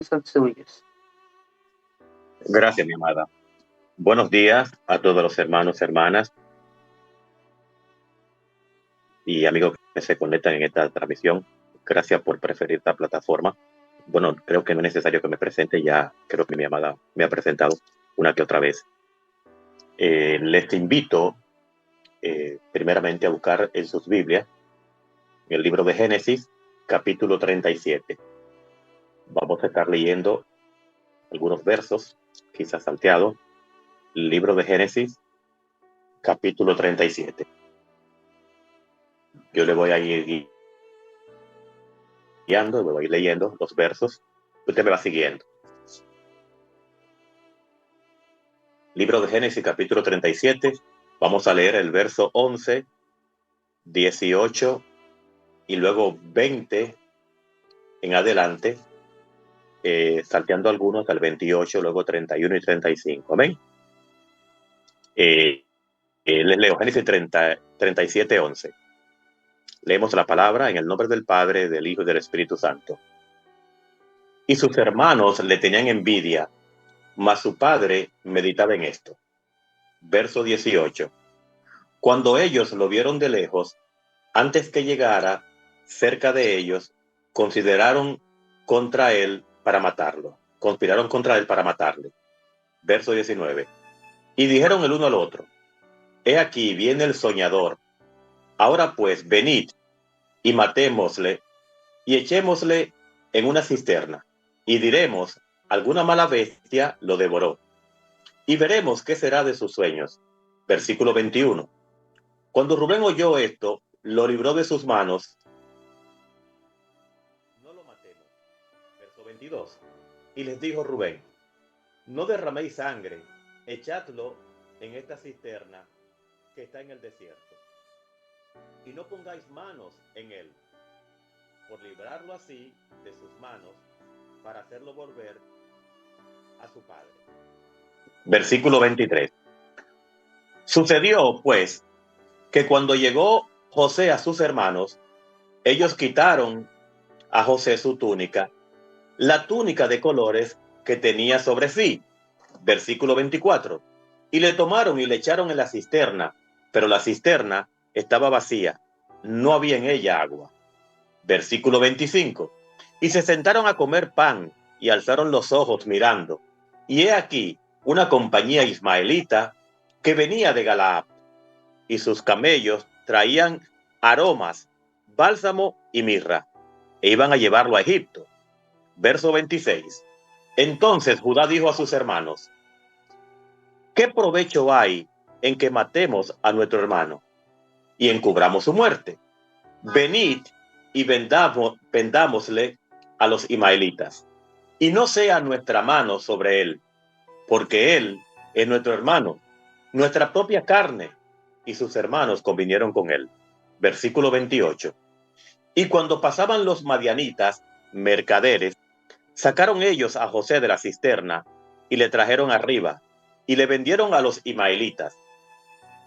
suyos. Gracias, mi amada. Buenos días a todos los hermanos, hermanas y amigos que se conectan en esta transmisión. Gracias por preferir esta plataforma. Bueno, creo que no es necesario que me presente, ya creo que mi amada me ha presentado una que otra vez. Les invito primeramente a buscar en sus Biblias el libro de Génesis, capítulo 37. Vamos a estar leyendo algunos versos, quizás salteados. Libro de Génesis, capítulo 37. Yo le voy a ir guiando, me voy leyendo los versos. Usted me va siguiendo. Libro de Génesis, capítulo 37. Vamos a leer el verso 11, 18 y luego 20 en adelante, salteando algunos al 28, luego 31 y 35. Amén. Les leo Génesis 37, 11. Leemos la palabra en el nombre del Padre, del Hijo y del Espíritu Santo. Y sus hermanos le tenían envidia, mas su padre meditaba en esto. Verso 18. Cuando ellos lo vieron de lejos, antes que llegara cerca de ellos, conspiraron contra él para matarle. Verso 19. Y dijeron el uno al otro: He aquí viene el soñador. Ahora pues, venid y matémosle y echémosle en una cisterna, y diremos: alguna mala bestia lo devoró, y veremos qué será de sus sueños. Versículo 21. Cuando Rubén oyó esto, lo libró de sus manos. No lo matemos. Verso 22. Y les dijo Rubén: no derraméis sangre, echadlo en esta cisterna que está en el desierto, y no pongáis manos en él, por librarlo así de sus manos, para hacerlo volver a su padre. Versículo 23. Sucedió, pues, que cuando llegó José a sus hermanos, ellos quitaron a José su túnica, la túnica de colores que tenía sobre sí. Versículo 24. Y le tomaron y le echaron en la cisterna, pero la cisterna estaba vacía, no había en ella agua. Versículo 25. Y se sentaron a comer pan y alzaron los ojos mirando. Y he aquí una compañía ismaelita que venía de Galaad, y sus camellos traían aromas, bálsamo y mirra, e iban a llevarlo a Egipto. Verso 26. Entonces Judá dijo a sus hermanos: ¿qué provecho hay en que matemos a nuestro hermano y encubramos su muerte? Venid y vendámosle a los ismaelitas, y no sea nuestra mano sobre él, porque él es nuestro hermano, nuestra propia carne. Y sus hermanos convinieron con él. Versículo 28. Y cuando pasaban los madianitas, mercaderes, sacaron ellos a José de la cisterna y le trajeron arriba, y le vendieron a los ismaelitas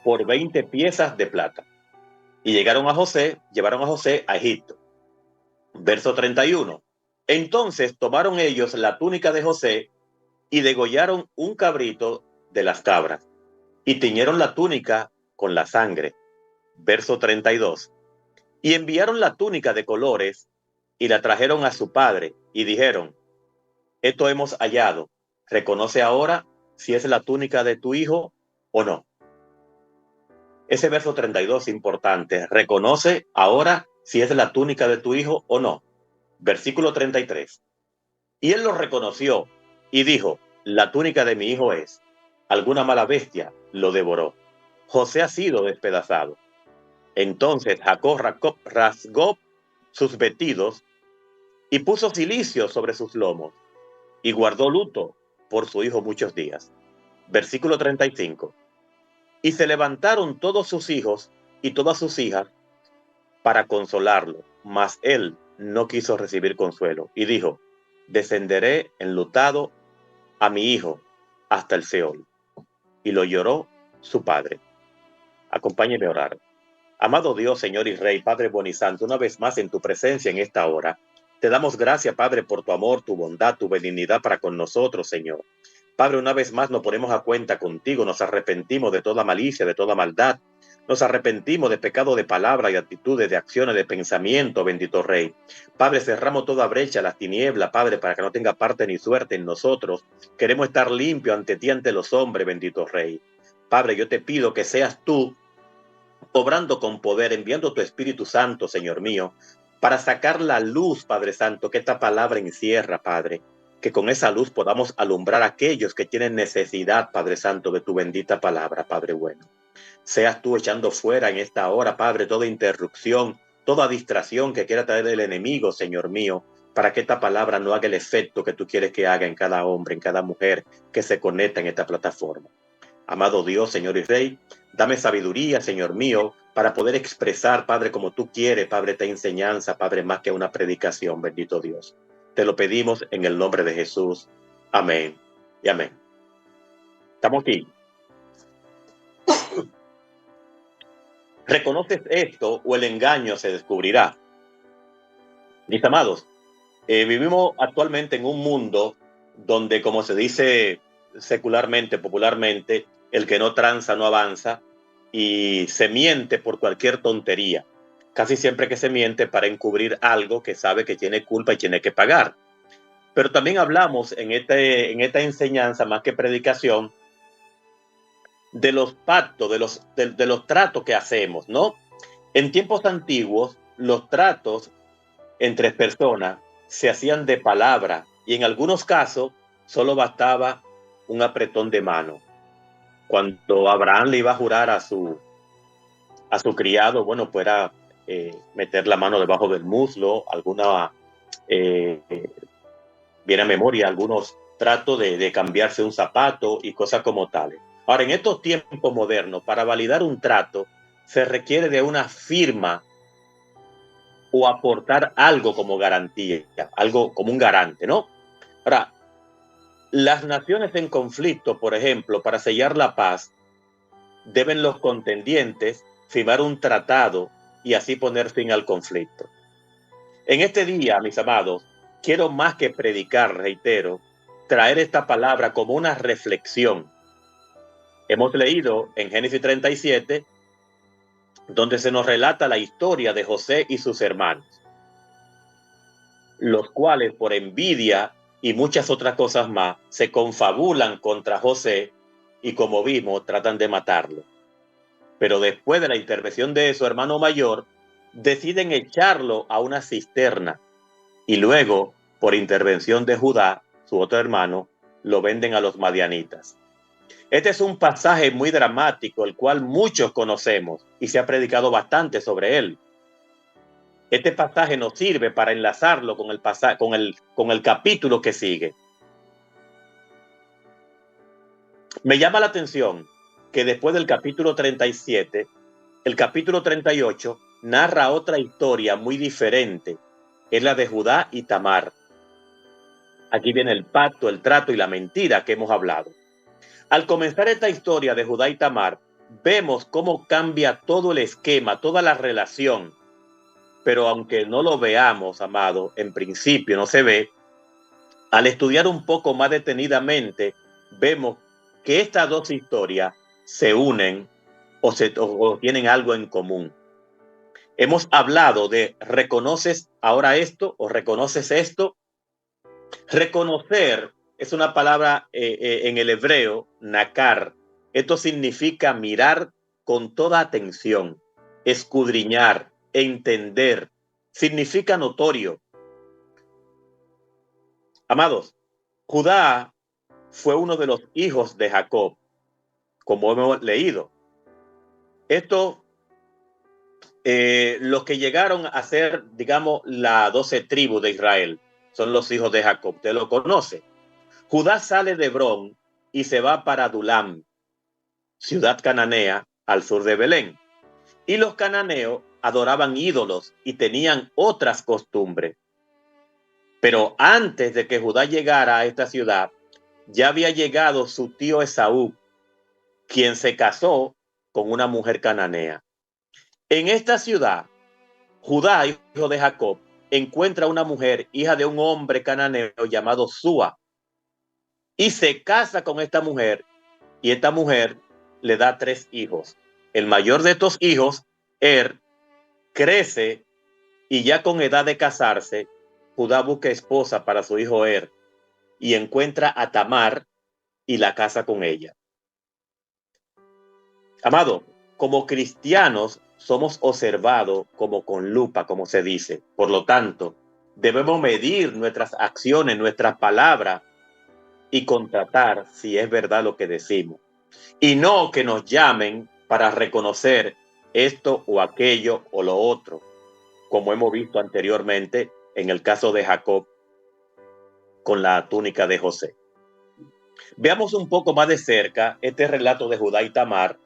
por 20 piezas de plata. Y llevaron a José a Egipto. Verso 31. Entonces tomaron ellos la túnica de José y degollaron un cabrito de las cabras, y tiñeron la túnica con la sangre. Verso 32. Y enviaron la túnica de colores y la trajeron a su padre, y dijeron: esto hemos hallado, reconoce ahora si es la túnica de tu hijo o no. Ese verso 32 es importante. Reconoce ahora si es la túnica de tu hijo o no. Versículo 33. Y él lo reconoció y dijo: la túnica de mi hijo es. Alguna mala bestia lo devoró. José ha sido despedazado. Entonces Jacob rasgó sus vestidos y puso cilicio sobre sus lomos, y guardó luto por su hijo muchos días. Versículo 35. Y se levantaron todos sus hijos y todas sus hijas para consolarlo, mas él no quiso recibir consuelo, y dijo: descenderé enlutado a mi hijo hasta el Seol. Y lo lloró su padre. Acompáñeme a orar. Amado Dios, Señor y Rey, Padre bueno y santo, una vez más en tu presencia en esta hora, Te damos gracias, Padre, por tu amor, tu bondad, tu benignidad para con nosotros, Señor. Padre, una vez más nos ponemos a cuenta contigo, nos arrepentimos de toda malicia, de toda maldad. Nos arrepentimos de pecado de palabra y actitudes, de acciones, de pensamiento, bendito Rey. Padre, cerramos toda brecha, las tinieblas, Padre, para que no tenga parte ni suerte en nosotros. Queremos estar limpios ante ti, ante los hombres, bendito Rey. Padre, yo te pido que seas tú obrando con poder, enviando tu Espíritu Santo, Señor mío, para sacar la luz, Padre Santo, que esta palabra encierra, Padre. Que con esa luz podamos alumbrar a aquellos que tienen necesidad, Padre Santo, de tu bendita palabra, Padre bueno. Seas tú echando fuera en esta hora, Padre, toda interrupción, toda distracción que quiera traer el enemigo, Señor mío, para que esta palabra no haga el efecto que tú quieres que haga en cada hombre, en cada mujer que se conecta en esta plataforma. Amado Dios, Señor y Rey, dame sabiduría, Señor mío, para poder expresar, Padre, como tú quieres, Padre, esta enseñanza, Padre, más que una predicación, bendito Dios. Te lo pedimos en el nombre de Jesús. Amén y amén. Estamos aquí. ¿Reconoces esto o el engaño se descubrirá? Mis amados, vivimos actualmente en un mundo donde, como se dice secularmente, popularmente, el que no tranza no avanza y se miente por cualquier tontería. Casi siempre que se miente para encubrir algo que sabe que tiene culpa y tiene que pagar. Pero también hablamos en esta enseñanza, más que predicación, de los pactos, de los tratos que hacemos, ¿no? En tiempos antiguos, los tratos entre personas se hacían de palabra y en algunos casos solo bastaba un apretón de mano. Cuando Abraham le iba a jurar a su criado, bueno, pues era meter la mano debajo del muslo, alguna, eh, viene a memoria, algunos tratos de cambiarse un zapato y cosas como tales. Ahora, en estos tiempos modernos, para validar un trato, se requiere de una firma o aportar algo como garantía, algo como un garante, ¿no? Ahora, las naciones en conflicto, por ejemplo, para sellar la paz, deben los contendientes firmar un tratado y así poner fin al conflicto. En este día, mis amados, quiero más que predicar, reitero, traer esta palabra como una reflexión. Hemos leído en Génesis 37, donde se nos relata la historia de José y sus hermanos, los cuales por envidia y muchas otras cosas más se confabulan contra José y, como vimos, tratan de matarlo. Pero después de la intervención de su hermano mayor, deciden echarlo a una cisterna y luego, por intervención de Judá, su otro hermano, lo venden a los madianitas. Este es un pasaje muy dramático, el cual muchos conocemos y se ha predicado bastante sobre él. Este pasaje nos sirve para enlazarlo con el capítulo que sigue. Me llama la atención que después del capítulo 37, el capítulo 38 narra otra historia muy diferente. Es la de Judá y Tamar. Aquí viene el pacto, el trato y la mentira que hemos hablado. Al comenzar esta historia de Judá y Tamar, vemos cómo cambia todo el esquema, toda la relación. Pero aunque no lo veamos, amado, en principio no se ve, al estudiar un poco más detenidamente, vemos que estas dos historias se unen o tienen algo en común. Hemos hablado de reconoces ahora esto o reconoces esto. Reconocer es una palabra en el hebreo, nakar. Esto significa mirar con toda atención, escudriñar, entender. Significa notorio. Amados, Judá fue uno de los hijos de Jacob, como hemos leído. Estos, los que llegaron a ser, digamos, las 12 tribus de Israel, son los hijos de Jacob. Usted lo conoce. Judá sale de Hebrón y se va para Adulam, ciudad cananea al sur de Belén. Y los cananeos adoraban ídolos y tenían otras costumbres. Pero antes de que Judá llegara a esta ciudad, ya había llegado su tío Esaú, quien se casó con una mujer cananea. En esta ciudad, Judá, hijo de Jacob, encuentra una mujer, hija de un hombre cananeo llamado Súa, y se casa con esta mujer, y esta mujer le da 3 hijos. El mayor de estos hijos, crece, y ya con edad de casarse, Judá busca esposa para su hijo y encuentra a Tamar y la casa con ella. Amado, como cristianos somos observados como con lupa, como se dice. Por lo tanto, debemos medir nuestras acciones, nuestras palabras y contratar si es verdad lo que decimos. Y no que nos llamen para reconocer esto o aquello o lo otro, como hemos visto anteriormente en el caso de Jacob con la túnica de José. Veamos un poco más de cerca este relato de Judá y Tamar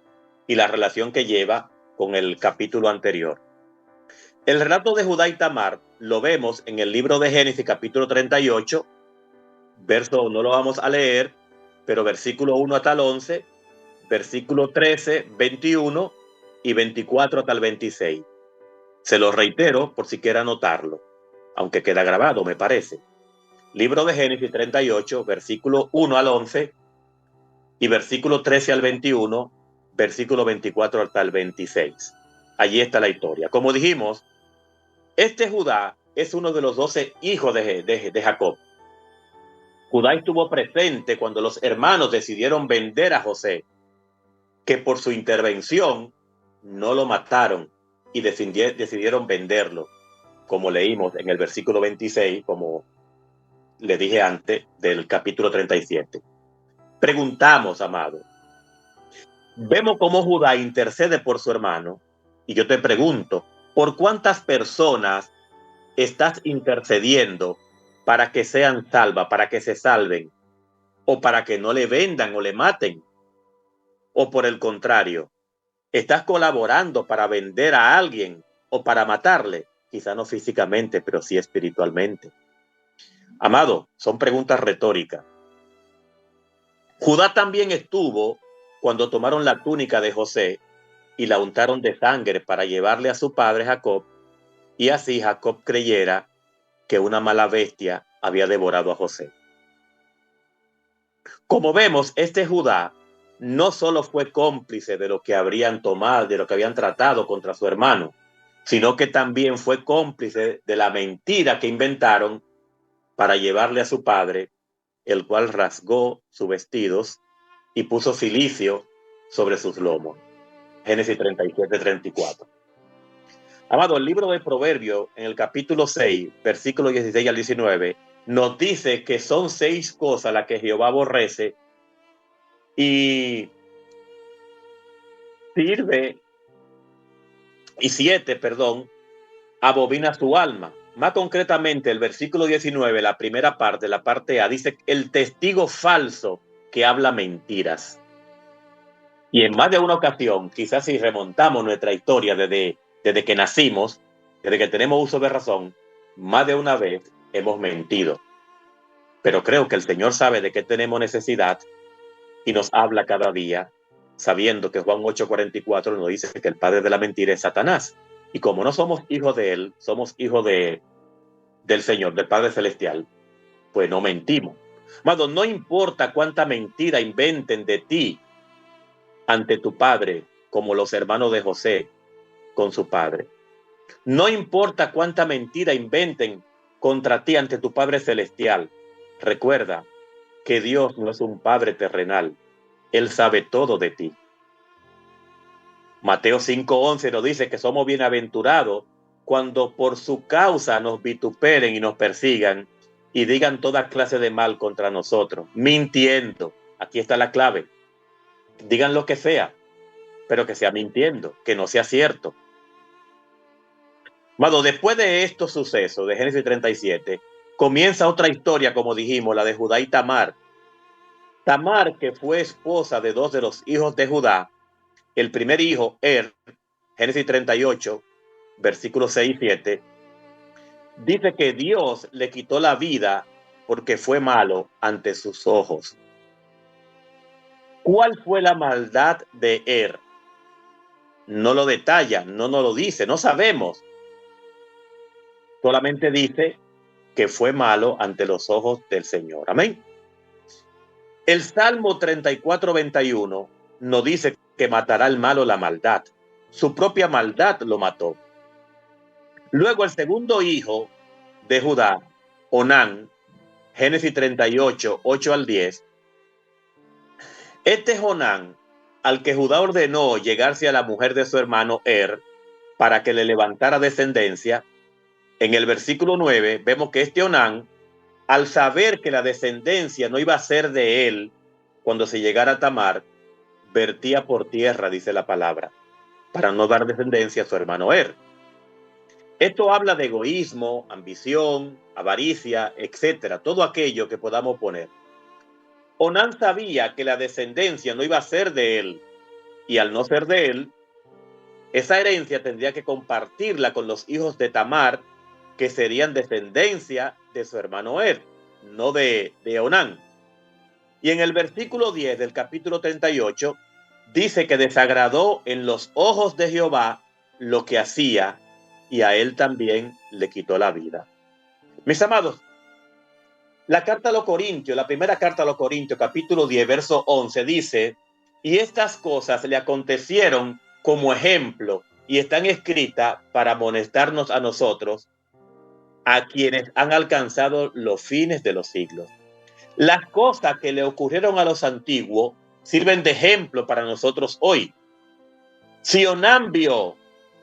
y la relación que lleva con el capítulo anterior. El relato de Judá y Tamar lo vemos en el libro de Génesis capítulo 38, verso, no lo vamos a leer, pero versículo 1 hasta el 11, versículo 13, 21 y 24 hasta el 26. Se lo reitero por si quiera anotarlo, aunque queda grabado, me parece. Libro de Génesis 38, versículo 1 al 11 y versículo 13 al 21, versículo 24 hasta el 26. Allí está la historia. Como dijimos, este Judá es uno de los 12 hijos de Jacob. Judá estuvo presente cuando los hermanos decidieron vender a José, que por su intervención no lo mataron y decidieron venderlo, como leímos en el versículo 26, como le dije antes, del capítulo 37. Preguntamos, amado, vemos cómo Judá intercede por su hermano, y yo te pregunto, ¿por cuántas personas estás intercediendo para que sean salvas, para que se salven, o para que no le vendan o le maten? O por el contrario, ¿estás colaborando para vender a alguien o para matarle? Quizá no físicamente, pero sí espiritualmente. Amado, son preguntas retóricas. Judá también estuvo cuando tomaron la túnica de José y la untaron de sangre para llevarle a su padre Jacob, y así Jacob creyera que una mala bestia había devorado a José. Como vemos, este Judá no solo fue cómplice de lo que habrían tomado, de lo que habían tratado contra su hermano, sino que también fue cómplice de la mentira que inventaron para llevarle a su padre, el cual rasgó sus vestidos y puso cilicio sobre sus lomos. Génesis 37, 34. Amado, el libro de Proverbios, en el capítulo 6, versículos 16 al 19, nos dice que son 6 cosas las que Jehová aborrece y sirve, y 7, perdón, abomina su alma. Más concretamente, el versículo 19, la primera parte, la parte A, dice el testigo falso que habla mentiras. Y en más de una ocasión, quizás si remontamos nuestra historia desde que nacimos, desde que tenemos uso de razón, más de una vez hemos mentido. Pero creo que el Señor sabe de qué tenemos necesidad y nos habla cada día, sabiendo que Juan 8:44 nos dice que el padre de la mentira es Satanás. Y como no somos hijos de él, somos hijos del Señor, del Padre Celestial, pues no mentimos. Amado, no importa cuánta mentira inventen de ti ante tu padre, como los hermanos de José con su padre. No importa cuánta mentira inventen contra ti ante tu Padre Celestial. Recuerda que Dios no es un Padre terrenal. Él sabe todo de ti. Mateo 5:11 nos dice que somos bienaventurados cuando por su causa nos vituperen y nos persigan y digan toda clase de mal contra nosotros, mintiendo. Aquí está la clave. Digan lo que sea, pero que sea mintiendo, que no sea cierto. Amado, después de estos sucesos de Génesis 37, comienza otra historia, como dijimos, la de Judá y Tamar. Tamar, que fue esposa de 2 de los hijos de Judá, el primer hijo, Génesis 38, versículos 6 y 7, dice que Dios le quitó la vida porque fue malo ante sus ojos. ¿Cuál fue la maldad de No lo detalla, no nos lo dice, no sabemos. solamente dice que fue malo ante los ojos del Señor. Amén. El Salmo 34:21 nos dice que matará al malo la maldad. Su propia maldad lo mató. Luego el segundo hijo de Judá, Onán, Génesis 38, 8 al 10. Este es Onán, al que Judá ordenó llegarse a la mujer de su hermano para que le levantara descendencia. En el versículo 9 vemos que este Onán, al saber que la descendencia no iba a ser de él cuando se llegara a Tamar, vertía por tierra, dice la palabra, para no dar descendencia a su hermano Esto habla de egoísmo, ambición, avaricia, etcétera, todo aquello que podamos poner. Onán sabía que la descendencia no iba a ser de él, y al no ser de él, esa herencia tendría que compartirla con los hijos de Tamar, que serían descendencia de su hermano no de Onán. Y en el versículo 10 del capítulo 38 dice que desagradó en los ojos de Jehová lo que hacía, y a él también le quitó la vida. Mis amados, la carta a los Corintios, la primera carta a los Corintios, capítulo 10, verso 11, dice: y estas cosas le acontecieron como ejemplo y están escritas para amonestarnos a nosotros, a quienes han alcanzado los fines de los siglos. Las cosas que le ocurrieron a los antiguos sirven de ejemplo para nosotros hoy. Si Onán vio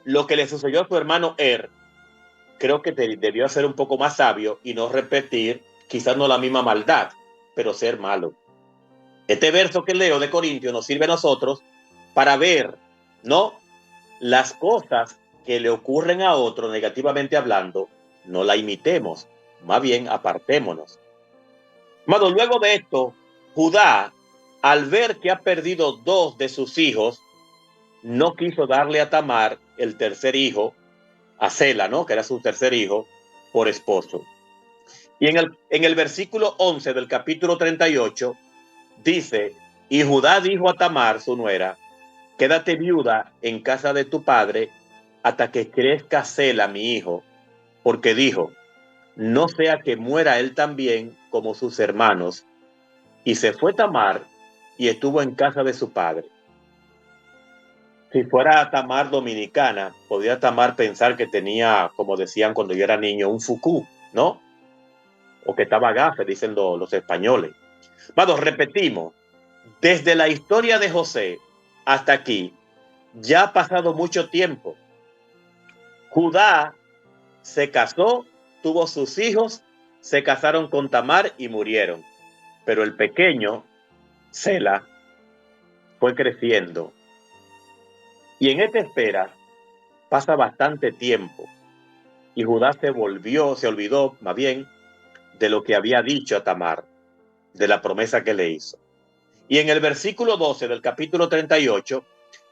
lo que le sucedió a su hermano creo que debió ser un poco más sabio y no repetir, quizás no la misma maldad, pero ser malo. Este verso que leo de Corintios nos sirve a nosotros para ver, ¿no?, las cosas que le ocurren a otro negativamente hablando, no la imitemos, más bien apartémonos. Bueno, luego de esto, Judá, al ver que ha perdido 2 de sus hijos, no quiso darle a Tamar el tercer hijo, a Sela, ¿no?, que era su tercer hijo, por esposo. Y en el versículo 11 del capítulo 38 dice: y Judá dijo a Tamar, su nuera: quédate viuda en casa de tu padre hasta que crezca Sela, mi hijo, porque dijo: no sea que muera él también como sus hermanos. Y se fue Tamar y estuvo en casa de su padre. Si fuera Tamar dominicana, podría Tamar pensar que tenía, como decían cuando yo era niño, un fucú, ¿no? O que estaba gafe, dicen los españoles. Vamos, repetimos. Desde la historia de José hasta aquí, ya ha pasado mucho tiempo. Judá se casó, tuvo sus hijos, se casaron con Tamar y murieron. Pero el pequeño, Sela, fue creciendo. Y en esta espera pasa bastante tiempo. Y Judá se olvidó más bien de lo que había dicho a Tamar, de la promesa que le hizo. Y en el versículo 12 del capítulo 38,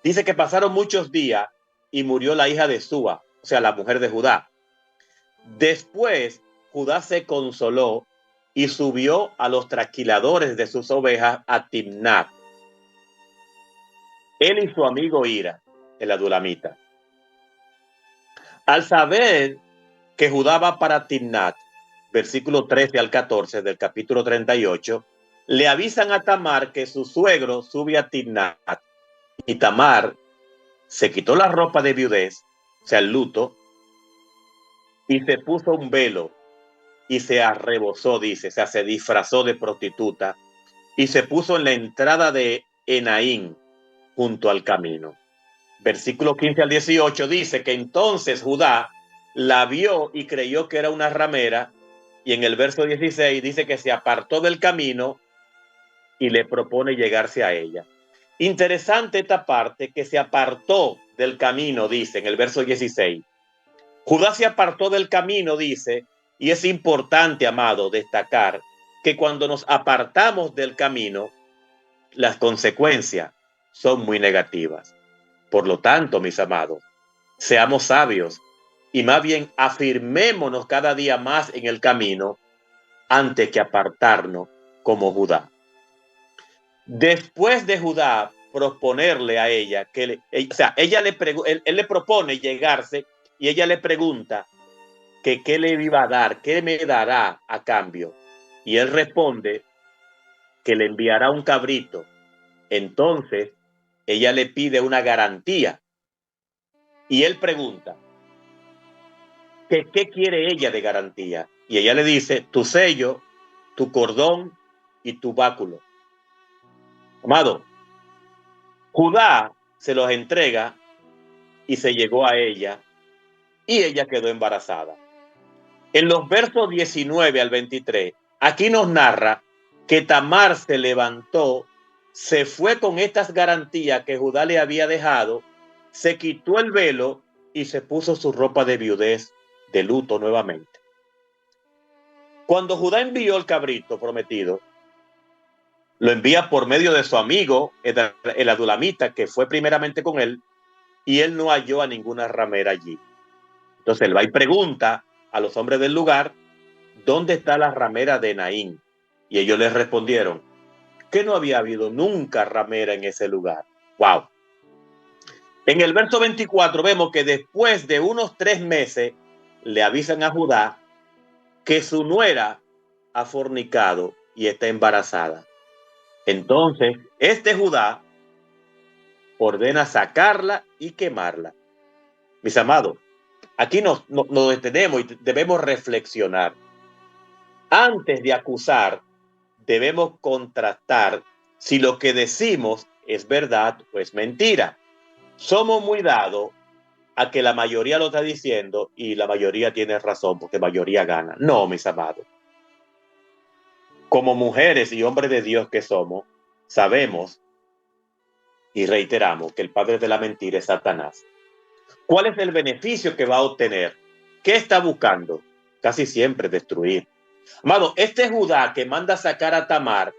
dice que pasaron muchos días y murió la hija de Súa, o sea, la mujer de Judá. Después, Judá se consoló y subió a los trasquiladores de sus ovejas a Timnat. Él y su amigo Ira, el adulamita. Al saber que Judá va para Timnat, versículo 13 al 14 del capítulo 38, le avisan a Tamar que su suegro sube a Timnat. Y Tamar se quitó la ropa de viudez, o sea, el luto, y se puso un velo y se arrebozó, dice, o sea, se disfrazó de prostituta y se puso en la entrada de Enaín, junto al camino. Versículo 15 al 18 dice que entonces Judá la vio y creyó que era una ramera, y en el verso 16 dice que se apartó del camino y le propone llegarse a ella. Interesante esta parte, que se apartó del camino, dice en el verso 16. Judá se apartó del camino, dice, y es importante, amado, destacar que cuando nos apartamos del camino, las consecuencias son muy negativas. Por lo tanto, mis amados, seamos sabios y más bien afirmémonos cada día más en el camino antes que apartarnos como Judá. Después de Judá proponerle a ella que él le propone llegarse, y ella le pregunta: que qué le iba a dar, qué me dará a cambio. Y él responde que le enviará un cabrito. Entonces ella le pide una garantía y él pregunta que qué quiere ella de garantía. Y ella le dice tu sello, tu cordón y tu báculo. Amado, Judá se los entrega y se llegó a ella y ella quedó embarazada. En los versos 19 al 23, aquí nos narra que Tamar se levantó, se fue con estas garantías que Judá le había dejado, se quitó el velo y se puso su ropa de viudez, de luto nuevamente. Cuando Judá envió el cabrito prometido, lo envía por medio de su amigo, el adulamita, que fue primeramente con él, y él no halló a ninguna ramera allí. Entonces él va y pregunta a los hombres del lugar, ¿dónde está la ramera de Naín? Y ellos les respondieron que no había habido nunca ramera en ese lugar. ¡Wow! En el verso 24 vemos que después de unos 3 meses le avisan a Judá que su nuera ha fornicado y está embarazada. Entonces, este Judá ordena sacarla y quemarla. Mis amados, aquí nos detenemos y debemos reflexionar. Antes de acusar, debemos contrastar si lo que decimos es verdad o es mentira. Somos muy dados a que la mayoría lo está diciendo y la mayoría tiene razón porque la mayoría gana. No, mis amados. Como mujeres y hombres de Dios que somos, sabemos y reiteramos que el padre de la mentira es Satanás. ¿Cuál es el beneficio que va a obtener? ¿Qué está buscando? Casi siempre destruir. Amado, este Judá que manda a sacar a Tamar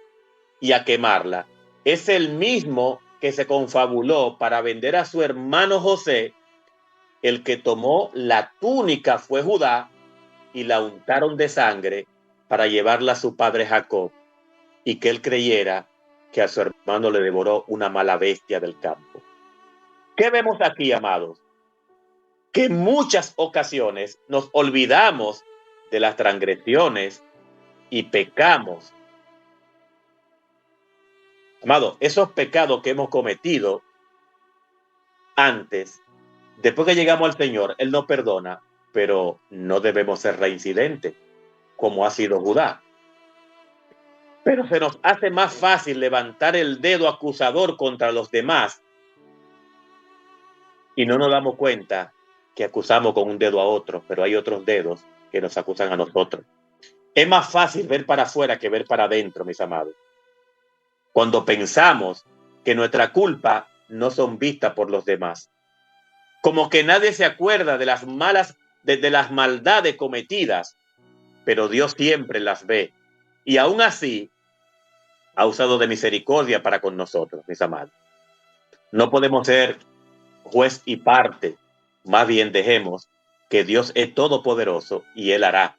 y a quemarla es el mismo que se confabuló para vender a su hermano José. El que tomó la túnica fue Judá y la untaron de sangre para llevarla a su padre Jacob y que él creyera que a su hermano le devoró una mala bestia del campo. ¿Qué vemos aquí, amados? Que en muchas ocasiones nos olvidamos de las transgresiones y pecamos. Amado, esos pecados que hemos cometido antes, después que llegamos al Señor, Él nos perdona, pero no debemos ser reincidentes, como ha sido Judá. Pero se nos hace más fácil levantar el dedo acusador contra los demás y no nos damos cuenta que acusamos con un dedo a otro, pero hay otros dedos que nos acusan a nosotros. Es más fácil ver para afuera que ver para adentro, mis amados. Cuando pensamos que nuestra culpa no son vistas por los demás. Como que nadie se acuerda de las de las maldades cometidas, pero Dios siempre las ve. Y aún así, ha usado de misericordia para con nosotros, mis amados. No podemos ser juez y parte, más bien dejemos que Dios es todopoderoso y Él hará.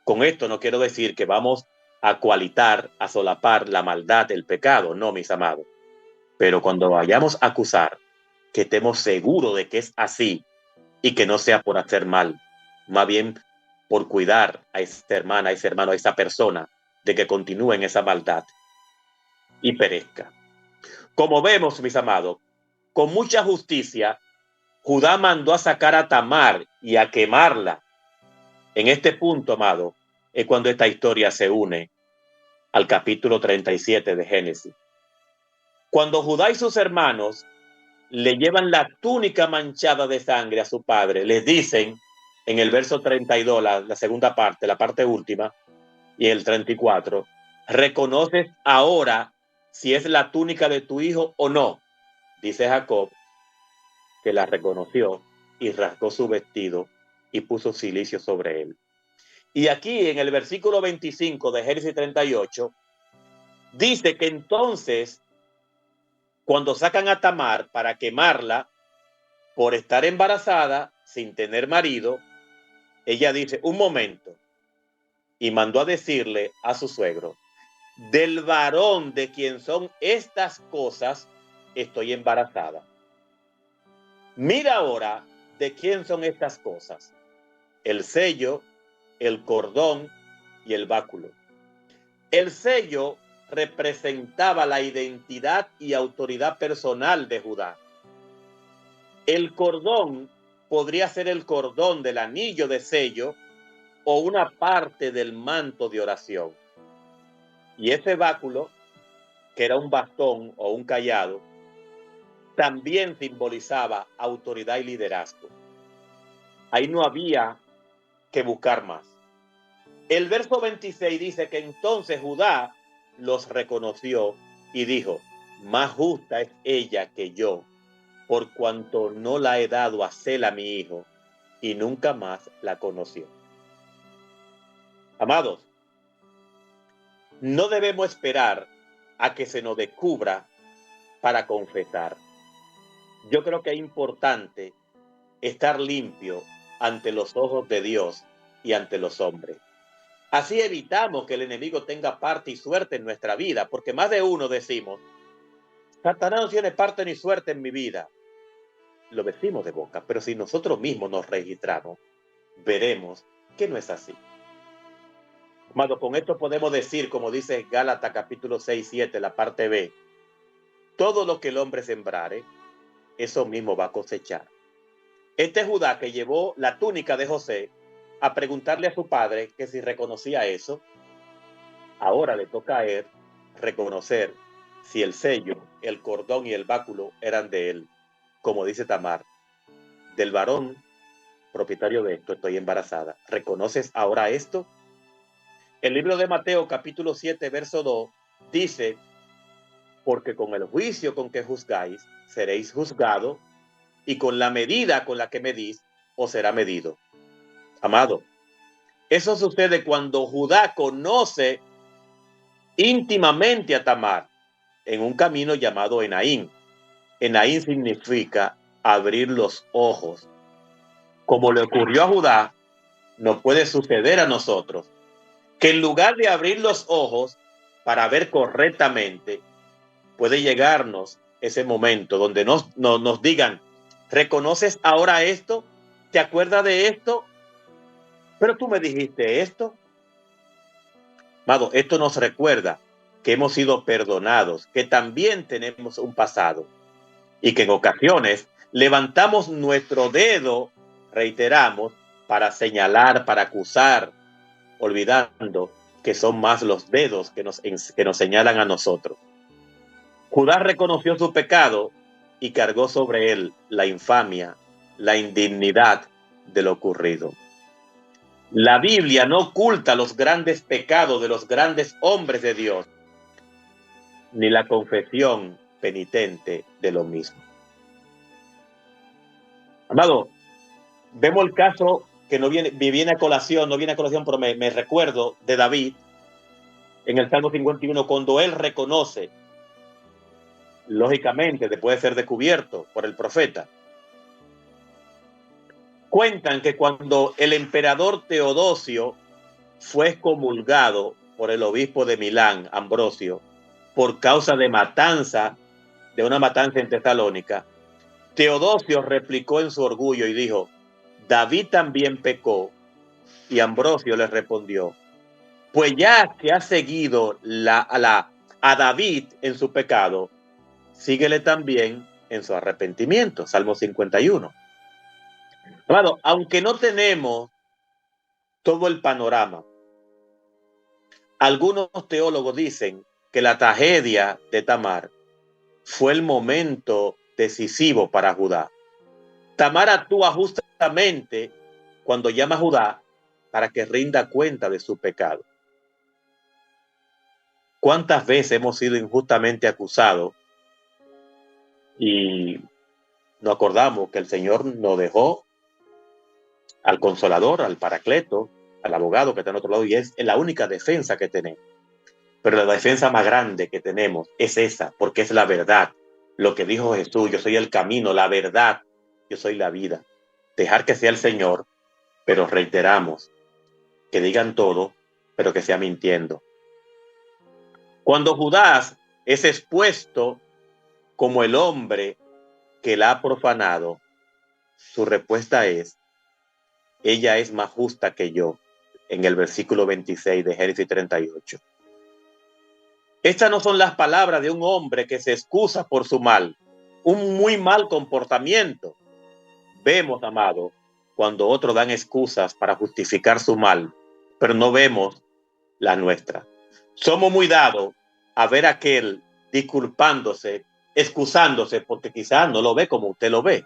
Con esto no quiero decir que vamos a coalitar, a solapar la maldad, el pecado, no, mis amados. Pero cuando vayamos a acusar, que estemos seguros de que es así y que no sea por hacer mal, más bien por cuidar a esa hermana, a ese hermano, a esa persona, de que continúe en esa maldad y perezca. Como vemos, mis amados, con mucha justicia, Judá mandó a sacar a Tamar y a quemarla. En este punto, amado, es cuando esta historia se une al capítulo 37 de Génesis. Cuando Judá y sus hermanos le llevan la túnica manchada de sangre a su padre, les dicen en el verso 32, la segunda parte, la parte última, y el 34, ¿reconoces ahora si es la túnica de tu hijo o no? Dice Jacob que la reconoció y rasgó su vestido y puso cilicio sobre él. Y aquí en el versículo 25 de Génesis 38, dice que entonces, cuando sacan a Tamar para quemarla por estar embarazada sin tener marido, ella dice, un momento, y mandó a decirle a su suegro, del varón de quien son estas cosas, estoy embarazada. Mira ahora de quién son estas cosas. el sello, el cordón y el báculo. El sello representaba la identidad y autoridad personal de Judá. El cordón podría ser el cordón del anillo de sello o una parte del manto de oración. Y ese báculo, que era un bastón o un cayado, también simbolizaba autoridad y liderazgo. Ahí no había que buscar más. El verso 26 dice que entonces Judá los reconoció y dijo: más justa es ella que yo, por cuanto no la he dado a Sela mi hijo, y nunca más la conoció. Amados, no debemos esperar a que se nos descubra para confesar. Yo creo que es importante estar limpio ante los ojos de Dios y ante los hombres. Así evitamos que el enemigo tenga parte y suerte en nuestra vida, porque más de uno decimos: Satanás no tiene parte ni suerte en mi vida. Lo decimos de boca, pero si nosotros mismos nos registramos, veremos que no es así. Amado, con esto podemos decir, como dice Gálatas capítulo 6-7, la parte B: todo lo que el hombre sembrare, eso mismo va a cosechar. Este Judá que llevó la túnica de José a preguntarle a su padre que si reconocía eso, ahora le toca a él reconocer si el sello, el cordón y el báculo eran de él. Como dice Tamar: del varón propietario de esto estoy embarazada. ¿Reconoces ahora esto? El libro de Mateo capítulo 7 verso 2 dice: porque con el juicio con que juzgáis seréis juzgados, y con la medida con la que medís os será medido. Amado, eso sucede cuando Judá conoce íntimamente a Tamar en un camino llamado Enaín. Enaín significa abrir los ojos. Como le ocurrió a Judá, nos puede suceder a nosotros, que en lugar de abrir los ojos para ver correctamente, puede llegarnos ese momento donde nos digan: ¿reconoces ahora esto? ¿Te acuerdas de esto? Pero tú me dijiste esto. Amado, esto nos recuerda que hemos sido perdonados, que también tenemos un pasado y que en ocasiones levantamos nuestro dedo, reiteramos, para señalar, para acusar, olvidando que son más los dedos que nos señalan a nosotros. Judá reconoció su pecado y cargó sobre él la infamia, la indignidad de lo ocurrido. La Biblia no oculta los grandes pecados de los grandes hombres de Dios, ni la confesión penitente de lo mismo. Amado, vemos el caso que no viene a colación, pero me recuerdo de David en el Salmo 51, cuando él reconoce, lógicamente, después de ser descubierto por el profeta. Cuentan que cuando el emperador Teodosio fue excomulgado por el obispo de Milán, Ambrosio, por causa de una matanza en Tesalónica, Teodosio replicó en su orgullo y dijo: David también pecó. Y Ambrosio le respondió: pues ya que ha seguido a David en su pecado, síguele también en su arrepentimiento. Salmo 51. Amado, aunque no tenemos todo el panorama, algunos teólogos dicen que la tragedia de Tamar fue el momento decisivo para Judá. Tamar actúa justamente cuando llama a Judá para que rinda cuenta de su pecado. ¿Cuántas veces hemos sido injustamente acusados y no acordamos que el Señor nos dejó al Consolador, al Paracleto, al abogado que está en otro lado, y es la única defensa que tenemos? Pero la defensa más grande que tenemos es esa, porque es la verdad. Lo que dijo Jesús: yo soy el camino, la verdad, yo soy la vida. Dejar que sea el Señor, pero reiteramos, que digan todo, pero que sea mintiendo. Cuando Judas es expuesto como el hombre que la ha profanado, su respuesta es: ella es más justa que yo, en el versículo 26 de Génesis 38. Estas no son las palabras de un hombre que se excusa por su mal, un muy mal comportamiento. Vemos, amado, cuando otros dan excusas para justificar su mal, pero no vemos la nuestra. Somos muy dados a ver a aquel disculpándose, excusándose, porque quizás no lo ve como usted lo ve.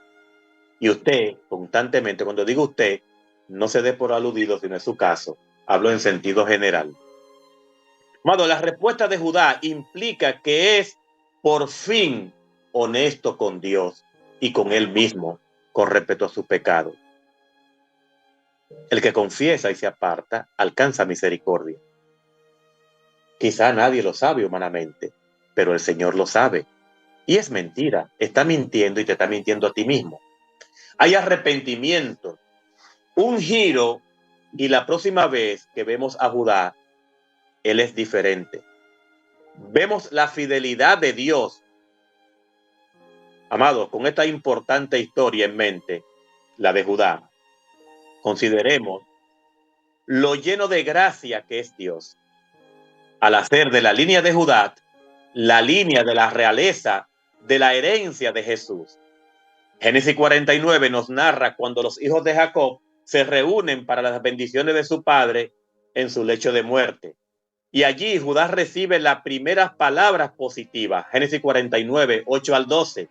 Y usted, constantemente, cuando digo usted, no se dé por aludido si no es su caso. Hablo en sentido general. Amado, la respuesta de Judá implica que es por fin honesto con Dios y con él mismo con respecto a su pecado. El que confiesa y se aparta alcanza misericordia. Quizá nadie lo sabe humanamente, pero el Señor lo sabe. Y es mentira, está mintiendo y te está mintiendo a ti mismo. Hay arrepentimiento, un giro, y la próxima vez que vemos a Judá, él es diferente. Vemos la fidelidad de Dios. Amados, con esta importante historia en mente, la de Judá, consideremos lo lleno de gracia que es Dios. Al hacer de la línea de Judá la línea de la realeza, de la herencia de Jesús. Génesis 49 nos narra cuando los hijos de Jacob se reúnen para las bendiciones de su padre en su lecho de muerte. Y allí Judá recibe las primeras palabras positivas. Génesis 49, 8 al 12.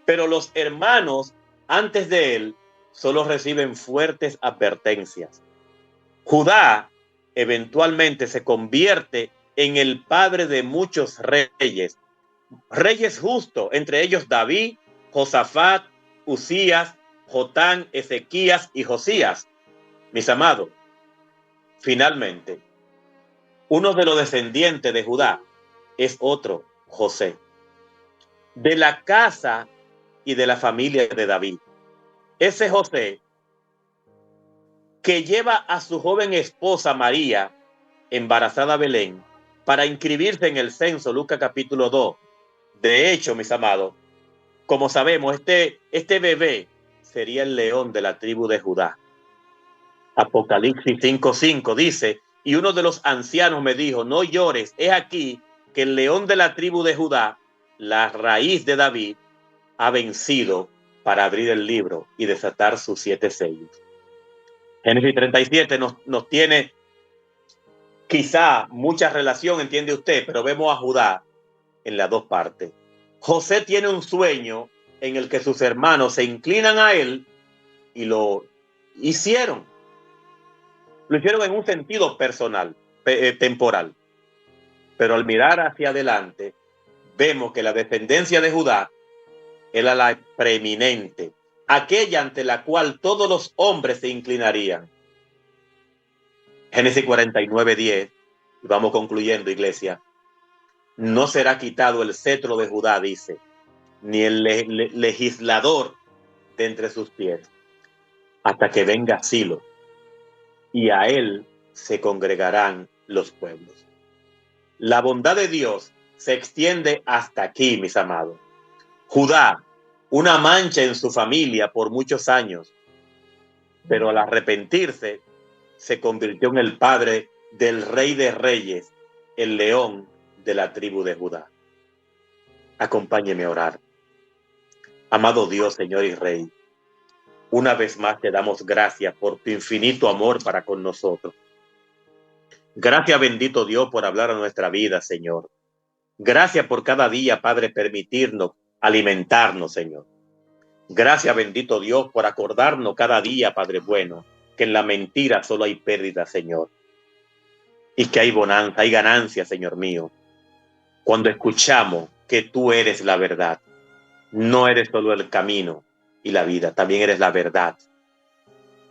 Pero los hermanos antes de él solo reciben fuertes advertencias. Judá eventualmente se convierte en el padre de muchos reyes justos, entre ellos David, Josafat, Usías, Jotán, Ezequías y Josías. Mis amados, finalmente, uno de los descendientes de Judá es otro, José, de la casa y de la familia de David. Ese José que lleva a su joven esposa María, embarazada Belén, para inscribirse en el censo, Lucas capítulo 2. De hecho, mis amados, como sabemos, este bebé sería el león de la tribu de Judá. Apocalipsis 5:5 dice, y uno de los ancianos me dijo, no llores, es aquí que el león de la tribu de Judá, la raíz de David, ha vencido para abrir el libro y desatar sus 7 sellos. Génesis 37 nos tiene quizá mucha relación, entiende usted, pero vemos a Judá en las dos partes. José tiene un sueño en el que sus hermanos se inclinan a él y lo hicieron. Lo hicieron en un sentido personal, temporal. Pero al mirar hacia adelante, vemos que la descendencia de Judá era la preeminente, aquella ante la cual todos los hombres se inclinarían. Génesis 49:10, y vamos concluyendo, iglesia. No será quitado el cetro de Judá, dice, ni el legislador de entre sus pies, hasta que venga Silo, y a él se congregarán los pueblos. La bondad de Dios se extiende hasta aquí, mis amados. Judá, una mancha en su familia por muchos años, pero al arrepentirse, se convirtió en el padre del Rey de Reyes, el león de la tribu de Judá. Acompáñeme a orar. Amado Dios, Señor y Rey, una vez más te damos gracias por tu infinito amor para con nosotros. Gracias, bendito Dios, por hablar a nuestra vida, Señor. Gracias por cada día, Padre, permitirnos alimentarnos, Señor. Gracias, bendito Dios, por acordarnos cada día, Padre bueno, que en la mentira solo hay pérdida, Señor. Y que hay bonanza, hay ganancia, Señor mío. Cuando escuchamos que tú eres la verdad, no eres solo el camino y la vida, también eres la verdad.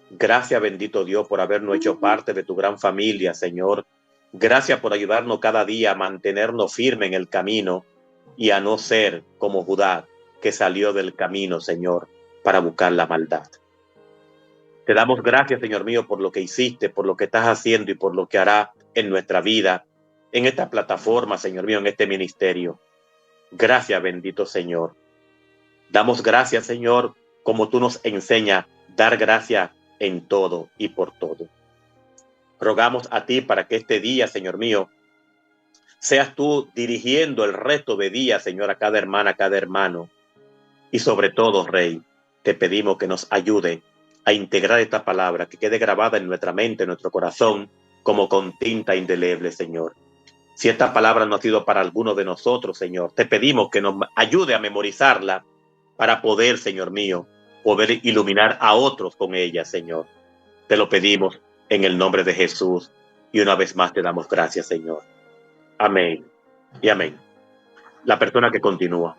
Gracias, bendito Dios, por habernos hecho parte de tu gran familia, Señor. Gracias por ayudarnos cada día a mantenernos firmes en el camino y a no ser como Judá, que salió del camino, Señor, para buscar la maldad. Te damos gracias, Señor mío, por lo que hiciste, por lo que estás haciendo y por lo que hará en nuestra vida, en esta plataforma, Señor mío, en este ministerio. Gracias, bendito Señor. Damos gracias, Señor, como tú nos enseñas, dar gracias en todo y por todo. Rogamos a ti para que este día, Señor mío, seas tú dirigiendo el resto de día, Señor, a cada hermana, a cada hermano. Y sobre todo, Rey, te pedimos que nos ayude a integrar esta palabra, que quede grabada en nuestra mente, en nuestro corazón, como con tinta indeleble, Señor. Si esta palabra no ha sido para alguno de nosotros, Señor, te pedimos que nos ayude a memorizarla para poder, Señor mío, poder iluminar a otros con ella, Señor. Te lo pedimos en el nombre de Jesús y una vez más te damos gracias, Señor. Amén y amén. La persona que continúa.